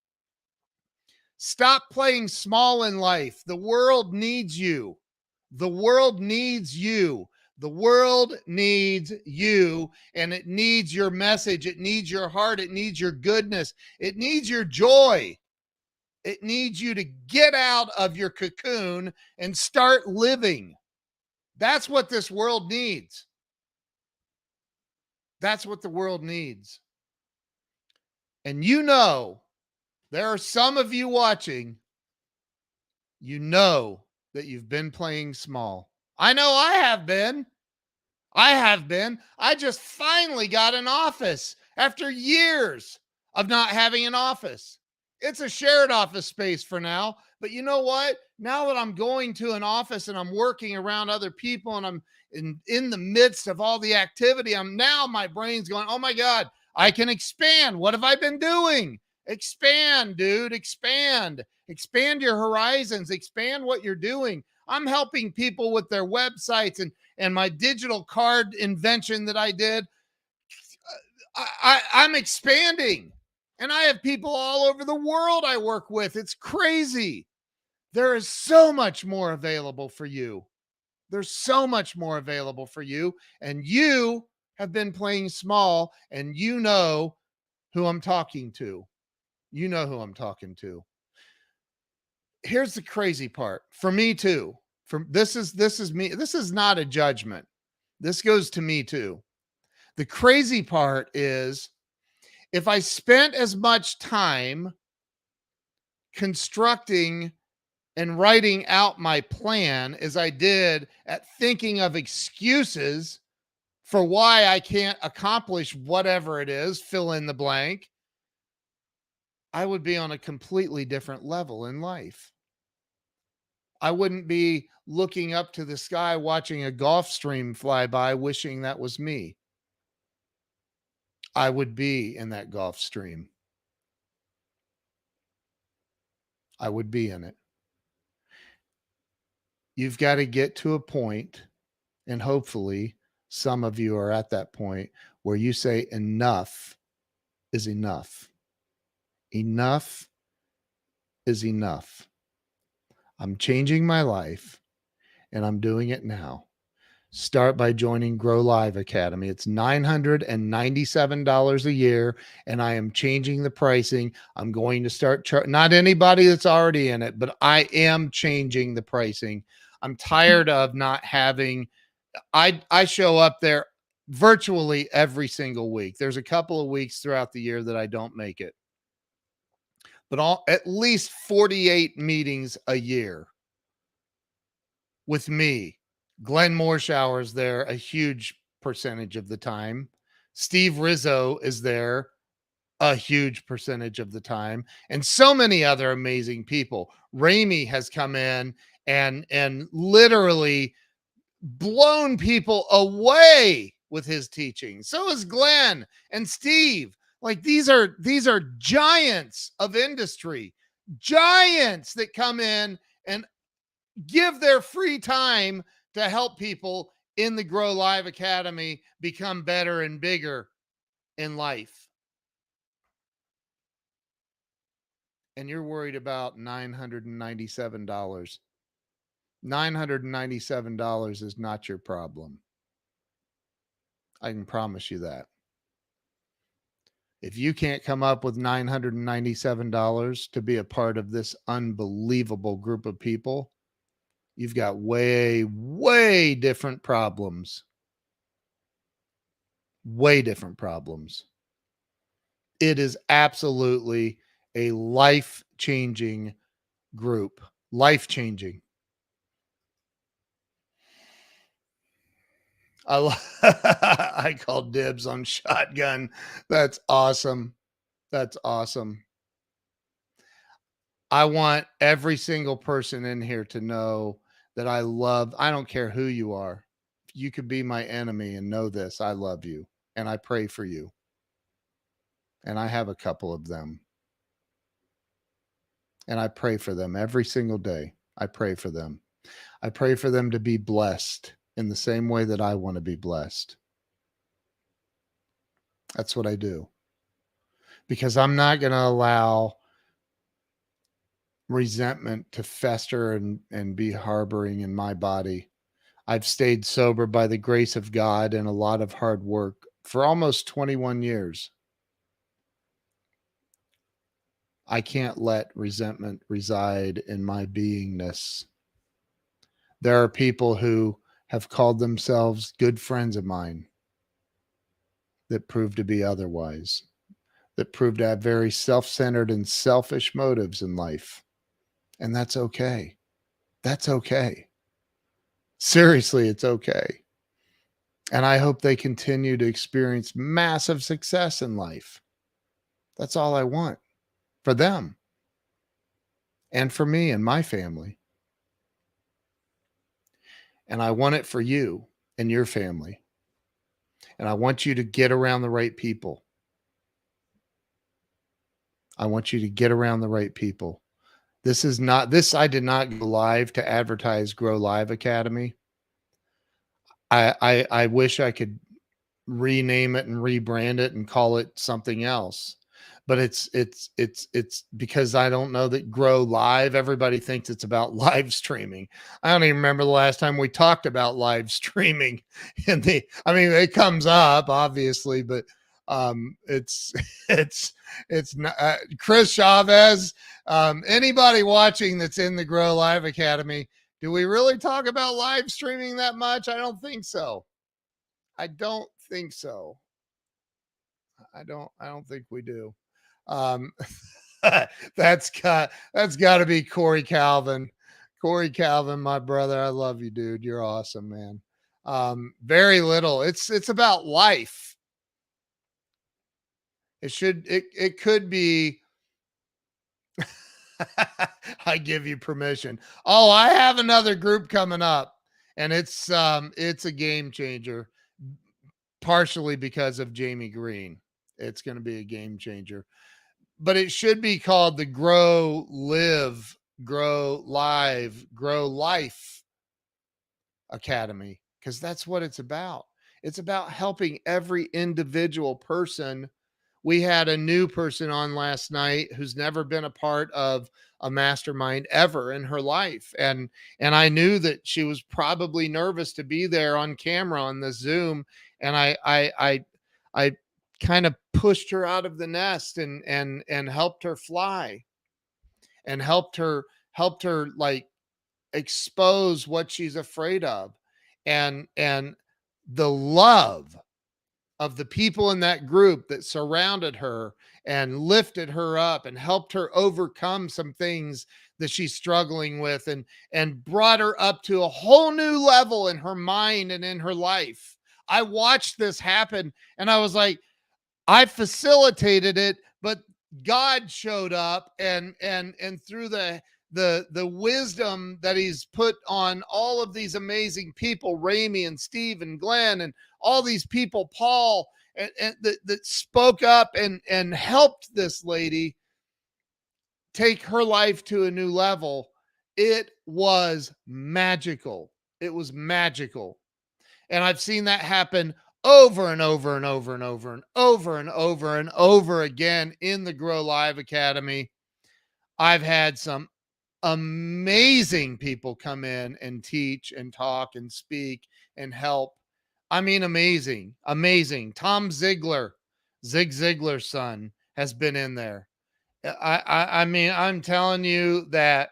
Stop playing small in life. The world needs you. The world needs you. The world needs you, and it needs your message. It needs your heart. It needs your goodness. It needs your joy. It needs you to get out of your cocoon and start living. That's what this world needs. That's what the world needs. And you know, there are some of you watching, you know that you've been playing small. I know I have been. I just finally got an office after years of not having an office. It's a shared office space for now. But you know what? Now that I'm going to an office and I'm working around other people and I'm in the midst of all the activity, my brain's going, oh my God, I can expand. What have I been doing? Expand, dude. Expand. Expand your horizons. Expand what you're doing. I'm helping people with their websites and my digital card invention that I did. I'm expanding. And I have people all over the world I work with. It's crazy. There is so much more available for you. There's so much more available for you. And you have been playing small, and you know who I'm talking to. You know who I'm talking to. Here's the crazy part. For me too. This is me. This is not a judgment. This goes to me too. The crazy part is if I spent as much time constructing and writing out my plan as I did at thinking of excuses for why I can't accomplish whatever it is, fill in the blank, I would be on a completely different level in life. I wouldn't be looking up to the sky watching a Gulf Stream fly by wishing that was me. I would be in that Gulf Stream. I would be in it. You've got to get to a point, and hopefully some of you are at that point where you say enough is enough. Enough is enough. I'm changing my life, and I'm doing it now. Start by joining Grow Live Academy. It's $997 a year, and I am changing the pricing. I'm going to start not anybody that's already in it, but I am changing the pricing. I'm tired of not having. I show up there virtually every single week. There's a couple of weeks throughout the year that I don't make it, but at least 48 meetings a year with me. Glenn Morshower is there a huge percentage of the time. Steve Rizzo is there a huge percentage of the time, and so many other amazing people. Ramey has come in and literally blown people away with his teaching. So is Glenn and Steve. Like these are giants of industry, giants that come in and give their free time to help people in the Grow Live Academy become better and bigger in life. And you're worried about $997. $997 is not your problem. I can promise you that. If you can't come up with $997 to be a part of this unbelievable group of people, you've got way, way different problems. Way different problems. It is absolutely a life-changing group. Life-changing. I call dibs on shotgun. That's awesome. That's awesome. I want every single person in here to know that I don't care who you are. You could be my enemy and know this. I love you and I pray for you. And I have a couple of them. And I pray for them every single day. I pray for them. I pray for them to be blessed in the same way that I want to be blessed. That's what I do. Because I'm not going to allow resentment to fester and be harboring in my body. I've stayed sober by the grace of God and a lot of hard work for almost 21 years. I can't let resentment reside in my beingness. There are people who have called themselves good friends of mine that prove to be otherwise, that prove to have very self centered and selfish motives in life. And that's okay. That's okay. Seriously, it's okay. And I hope they continue to experience massive success in life. That's all I want for them and for me and my family. And I want it for you and your family. And I want you to get around the right people. I want you to get around the right people. This is not this. I did not go live to advertise Grow Live Academy. I wish I could rename it and rebrand it and call it something else. But it's because I don't know that Grow Live. Everybody thinks it's about live streaming. I don't even remember the last time we talked about live streaming. I mean, it comes up obviously, but it's it's not Chris Chavez. Anybody watching that's in the Grow Live Academy, do we really talk about live streaming that much? I don't think so. I don't think so. I don't think we do. Um, that's got to be Corey Calvin. Corey Calvin, my brother. I love you, dude. You're awesome, man. Very little. It's about life. It could be. I give you permission. Oh, I have another group coming up, and it's a game changer, partially because of Jamie Green. It's going to be a game changer, but it should be called the Grow Live, Grow Live, Grow Life Academy, because that's what it's about. It's about helping every individual person. We had a new person on last night who's never been a part of a mastermind ever in her life. And I knew that she was probably nervous to be there on camera on the Zoom. And I kind of pushed her out of the nest and helped her fly and helped her like expose what she's afraid of. And the love of the people in that group that surrounded her and lifted her up and helped her overcome some things that she's struggling with and brought her up to a whole new level in her mind and in her life. I watched this happen and I was like, I facilitated it, but God showed up and through the wisdom that he's put on all of these amazing people, Ramey and Steve and Glenn and all these people, Paul, and that spoke up and helped this lady take her life to a new level. It was magical. It was magical. And I've seen that happen over and over and over and over and over and over and over again in the Grow Live Academy. I've had some amazing people come in and teach and talk and speak and help. I mean, amazing, amazing. Tom Ziegler, Zig Ziglar's son, has been in there. I mean, I'm telling you that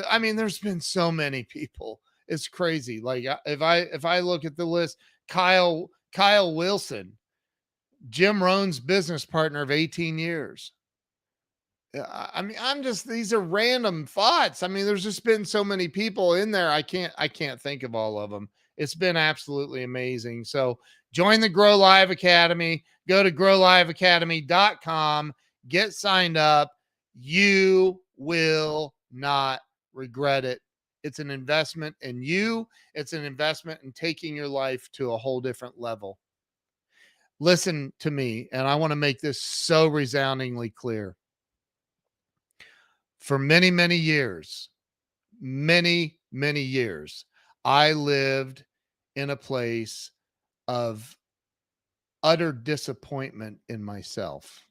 I mean, there's been so many people. It's crazy. Like if I look at the list, Kyle Wilson, Jim Rohn's business partner of 18 years. I mean, these are random thoughts. I mean, there's just been so many people in there. I can't think of all of them. It's been absolutely amazing. So join the Grow Live Academy. Go to growliveacademy.com. Get signed up. You will not regret it. It's an investment in you. It's an investment in taking your life to a whole different level. Listen to me, and I want to make this so resoundingly clear. For many, many years, many years, I lived in a place of utter disappointment in myself,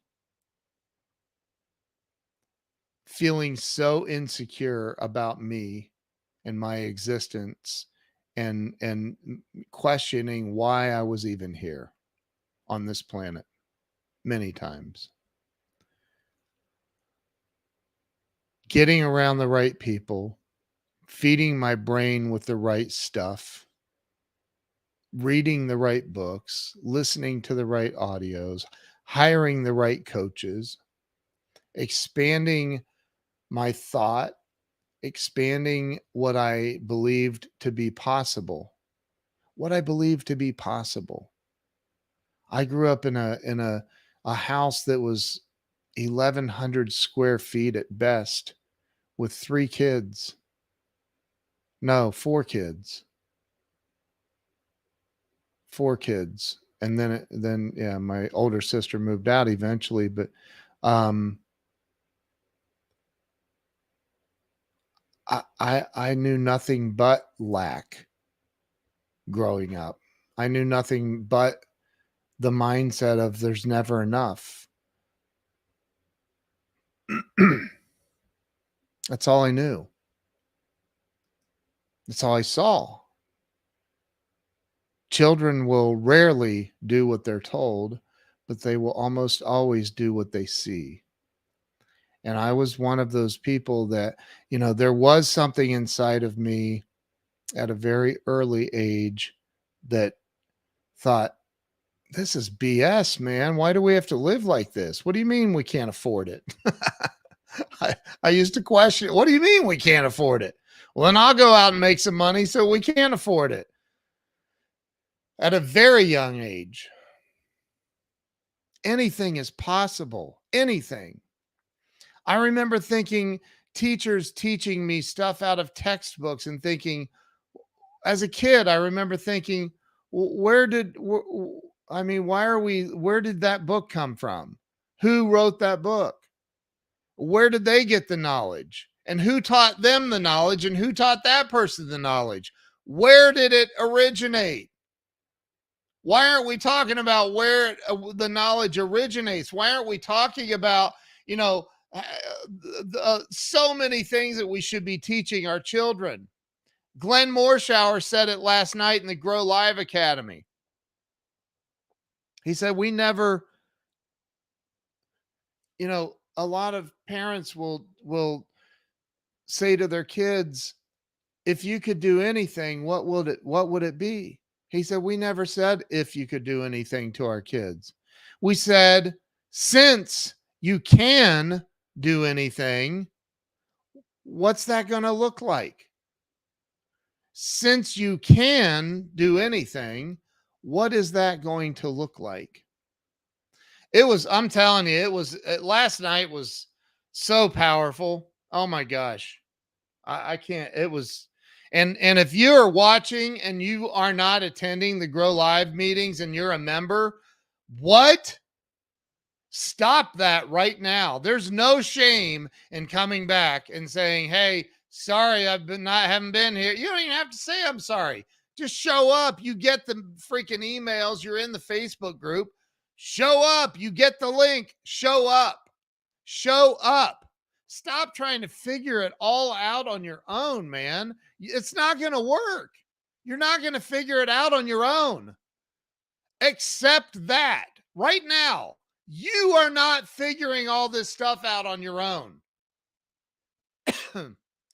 feeling so insecure about me and my existence and questioning why I was even here on this planet many times. getting around the right people, feeding my brain with the right stuff, reading the right books, listening to the right audios, hiring the right coaches, expanding my thought, expanding what I believed to be possible. What I believed to be possible. I grew up in a house that was 1,100 square feet at best with 3 kids. No, 4 kids. 4 kids. And then yeah, my older sister moved out eventually, but um I knew nothing but lack growing up. I knew nothing but the mindset of there's never enough. That's all I knew. That's all I saw. Children will rarely do what they're told, but they will almost always do what they see. And I was one of those people that, there was something inside of me at a very early age that thought, this is BS, man. Why do we have to live like this? What do you mean we can't afford it? I used to question, what do you mean we can't afford it? Well, then I'll go out and make some money so we can't afford it. At a very young age, anything is possible. Anything. I remember thinking, teachers teaching me stuff out of textbooks and thinking, as a kid, I remember thinking, where did that book come from? Who wrote that book? Where did they get the knowledge? And who taught them the knowledge? And who taught that person the knowledge? Where did it originate? Why aren't we talking about where the knowledge originates? Why aren't we talking about, so many things that we should be teaching our children? Glenn Morshower said it last night in the Grow Live Academy. He said, we never, a lot of parents will say to their kids, if you could do anything, what would it be? He said, we never said if you could do anything to our kids. We said, since you can do anything, what's that going to look like? Since you can do anything, what is that going to look like? I'm telling you, last night was so powerful. Oh my gosh. I can't, it was, and if you're watching and you are not attending the Grow Live meetings and you're a member, what? Stop that right now. There's no shame in coming back and saying, hey, sorry, haven't been here. You don't even have to say I'm sorry. Just show up. You get the freaking emails. You're in the Facebook group. Show up. You get the link. Show up. Show up. Stop trying to figure it all out on your own, man. It's not going to work. You're not going to figure it out on your own. Accept that right now. You are not figuring all this stuff out on your own.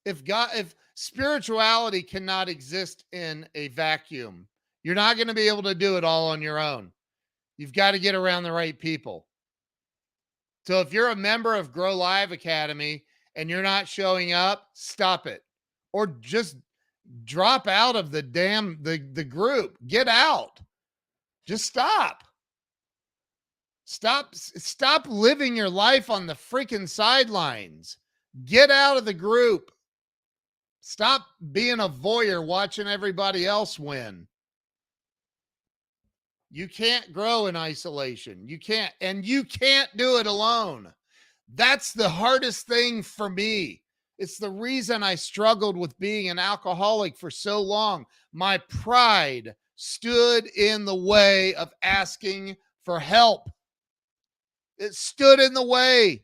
If spirituality cannot exist in a vacuum, you're not going to be able to do it all on your own. You've got to get around the right people. So if you're a member of Grow Live Academy and you're not showing up, stop it. Or just drop out of the group. Get out. Just stop. Stop living your life on the freaking sidelines. Get out of the group. Stop being a voyeur watching everybody else win. You can't grow in isolation. You can't do it alone. That's the hardest thing for me. It's the reason I struggled with being an alcoholic for so long. My pride stood in the way of asking for help. It stood in the way.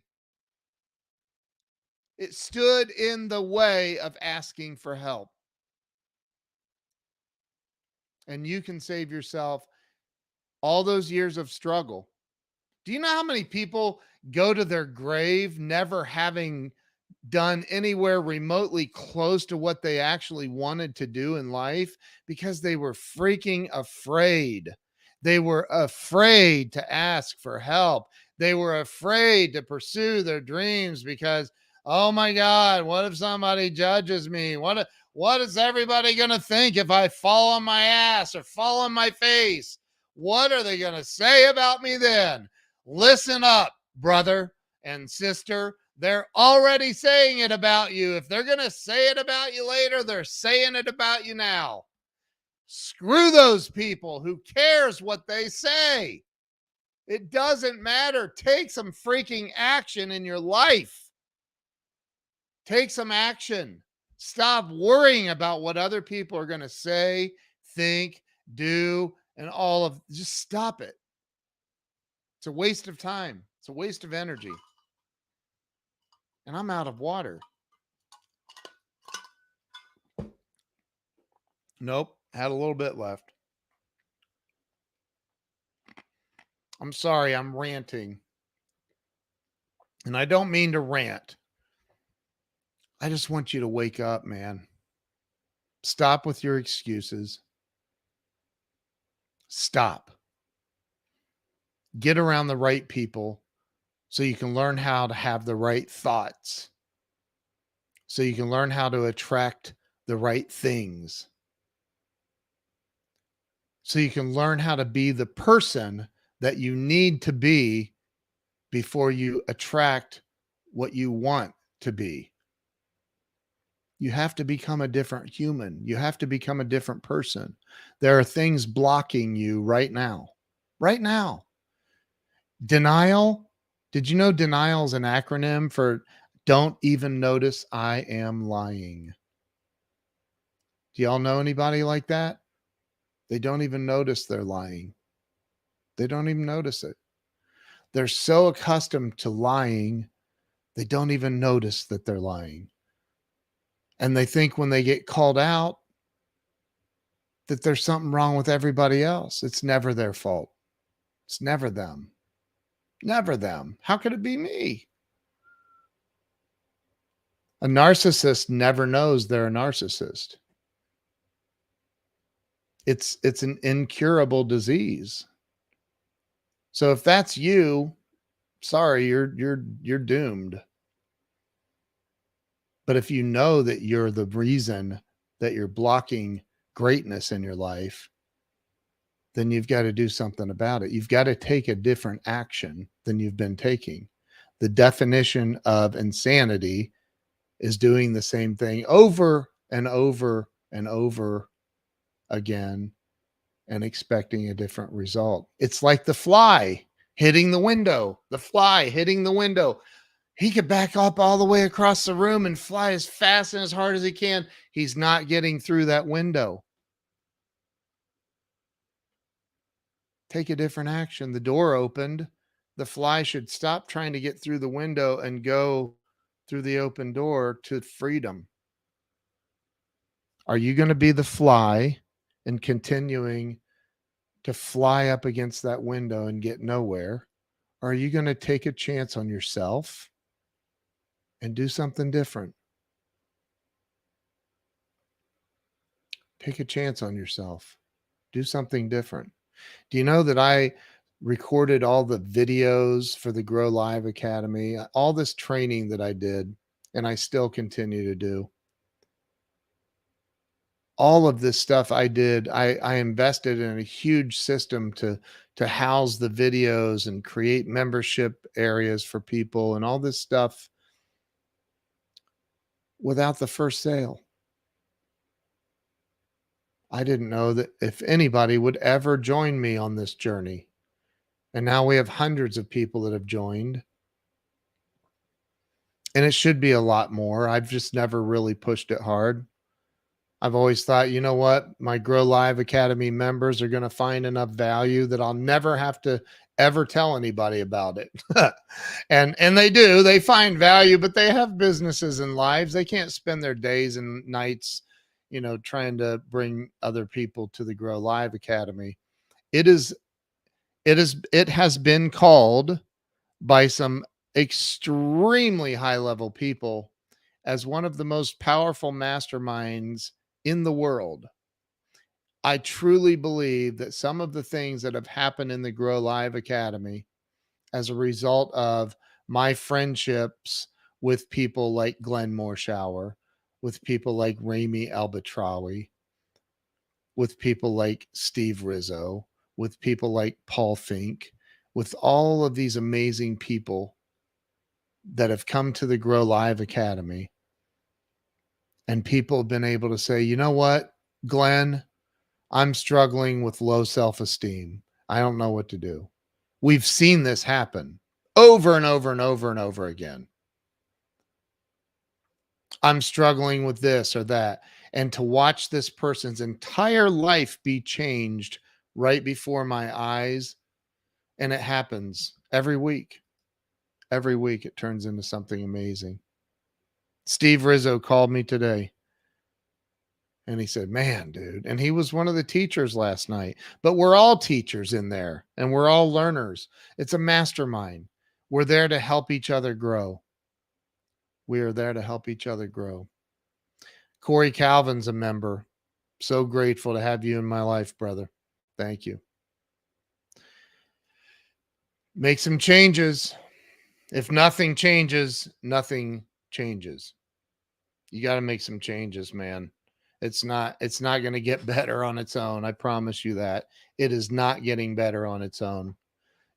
It stood in the way of asking for help. And you can save yourself all those years of struggle. Do you know how many people go to their grave never having done anywhere remotely close to what they actually wanted to do in life because they were freaking afraid. They were afraid to ask for help. They were afraid to pursue their dreams because, oh my God, what if somebody judges me? What is everybody going to think if I fall on my ass or fall on my face? What are they going to say about me then? Listen up, brother and sister. They're already saying it about you. If they're going to say it about you later, they're saying it about you now. Screw those people. Who cares what they say? It doesn't matter. Take some freaking action in your life. Take some action. Stop worrying about what other people are going to say, think, do, and all of. Just stop it. It's a waste of time. It's a waste of energy. And I'm out of water. Nope. Had a little bit left. I'm sorry. I'm ranting. And I don't mean to rant. I just want you to wake up, man. Stop with your excuses. Stop. Get around the right people so you can learn how to have the right thoughts. So you can learn how to attract the right things. So you can learn how to be the person that you need to be before you attract what you want to be. You have to become a different human. You have to become a different person. There are things blocking you right now. Right now. Denial. Did you know denial is an acronym for don't even notice I am lying? Do y'all know anybody like that? They don't even notice they're lying. They don't even notice it. They're so accustomed to lying, they don't even notice that they're lying. And they think when they get called out that there's something wrong with everybody else. It's never their fault. It's never them. Never them. How could it be me? A narcissist never knows they're a narcissist. It's an incurable disease. So if that's you, sorry, you're doomed. But if you know that you're the reason that you're blocking greatness in your life, then you've got to do something about it. You've got to take a different action than you've been taking. The definition of insanity is doing the same thing over and over and over again and expecting a different result. It's like the fly hitting the window. The fly hitting the window. He could back up all the way across the room and fly as fast and as hard as he can. He's not getting through that window. Take a different action. The door opened. The fly should stop trying to get through the window and go through the open door to freedom. Are you going to be the fly and continuing to fly up against that window and get nowhere? Or are you going to take a chance on yourself and do something different? Take a chance on yourself. Do something different. Do you know that I recorded all the videos for the Grow Live Academy, all this training that I did, and I still continue to do? All of this stuff I did, I invested in a huge system to house the videos and create membership areas for people and all this stuff without the first sale. I didn't know that if anybody would ever join me on this journey. And now we have hundreds of people that have joined. And it should be a lot more. I've just never really pushed it hard. I've always thought, you know what? My Grow Live Academy members are going to find enough value that I'll never have to ever tell anybody about it. and they do. They find value, but they have businesses and lives. They can't spend their days and nights, trying to bring other people to the Grow Live Academy. It has been called by some extremely high level people as one of the most powerful masterminds in the world, I truly believe that some of the things that have happened in the Grow Live Academy as a result of my friendships with people like Glenn Morshower, with people like Rami Albatrawi, with people like Steve Rizzo, with people like Paul Fink, with all of these amazing people that have come to the Grow Live Academy. And people have been able to say, you know what, Glenn, I'm struggling with low self-esteem. I don't know what to do. We've seen this happen over and over and over and over again. I'm struggling with this or that. And to watch this person's entire life be changed right before my eyes. And it happens every week. Every week it turns into something amazing. Steve Rizzo called me today. And he said, man, dude. And he was one of the teachers last night. But we're all teachers in there. And we're all learners. It's a mastermind. We're there to help each other grow. We are there to help each other grow. Corey Calvin's a member. So grateful to have you in my life, brother. Thank you. Make some changes. If nothing changes, nothing changes. You got to make some changes, man. It's not going to get better on its own. I promise you that. It is not getting better on its own.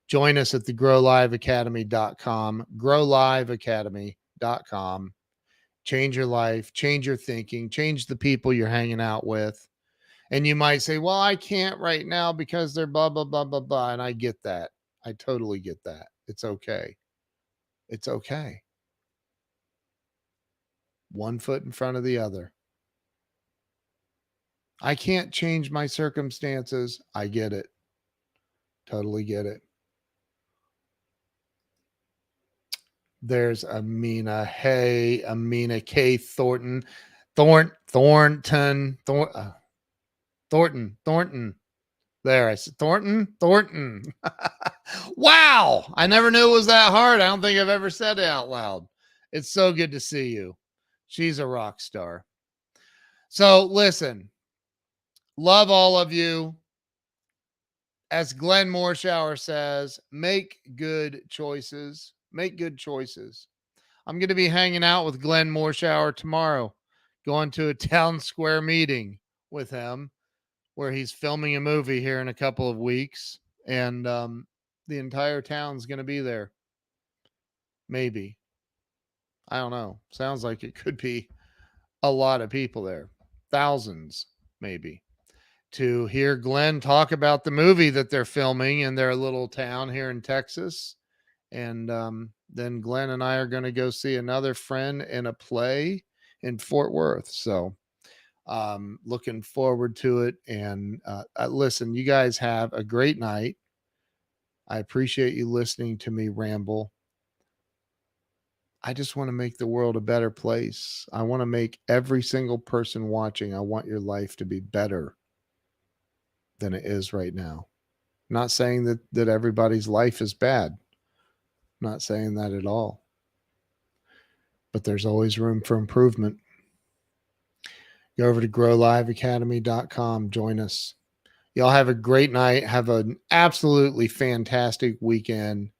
Join us at the growliveacademy.com, growliveacademy.com. Change your life, change your thinking, change the people you're hanging out with. And you might say, well, I can't right now because they're blah, blah, blah, blah, blah. And I get that. I totally get that. It's okay. It's okay. One foot in front of the other. I can't change my circumstances. I get it. Totally get it. There's Amina. Hey, Amina K. Thornton. Thornton. There, I said Thornton. Wow. I never knew it was that hard. I don't think I've ever said it out loud. It's so good to see you. She's a rock star. So listen, love all of you. As Glenn Morshower says, make good choices. Make good choices. I'm going to be hanging out with Glenn Morshower tomorrow, going to a town square meeting with him where he's filming a movie here in a couple of weeks. And the entire town's going to be there. Maybe. I don't know. Sounds like it could be a lot of people there. Thousands, maybe. To hear Glenn talk about the movie that they're filming in their little town here in Texas. And then Glenn and I are going to go see another friend in a play in Fort Worth. So looking forward to it. And listen, you guys have a great night. I appreciate you listening to me ramble. I just want to make the world a better place. I want to make every single person watching, I want your life to be better than it is right now. I'm not saying that everybody's life is bad. I'm not saying that at all. But there's always room for improvement. Go over to growliveacademy.com. Join us. Y'all have a great night. Have an absolutely fantastic weekend.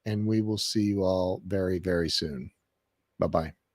And we will see you all very, very soon. Bye-bye.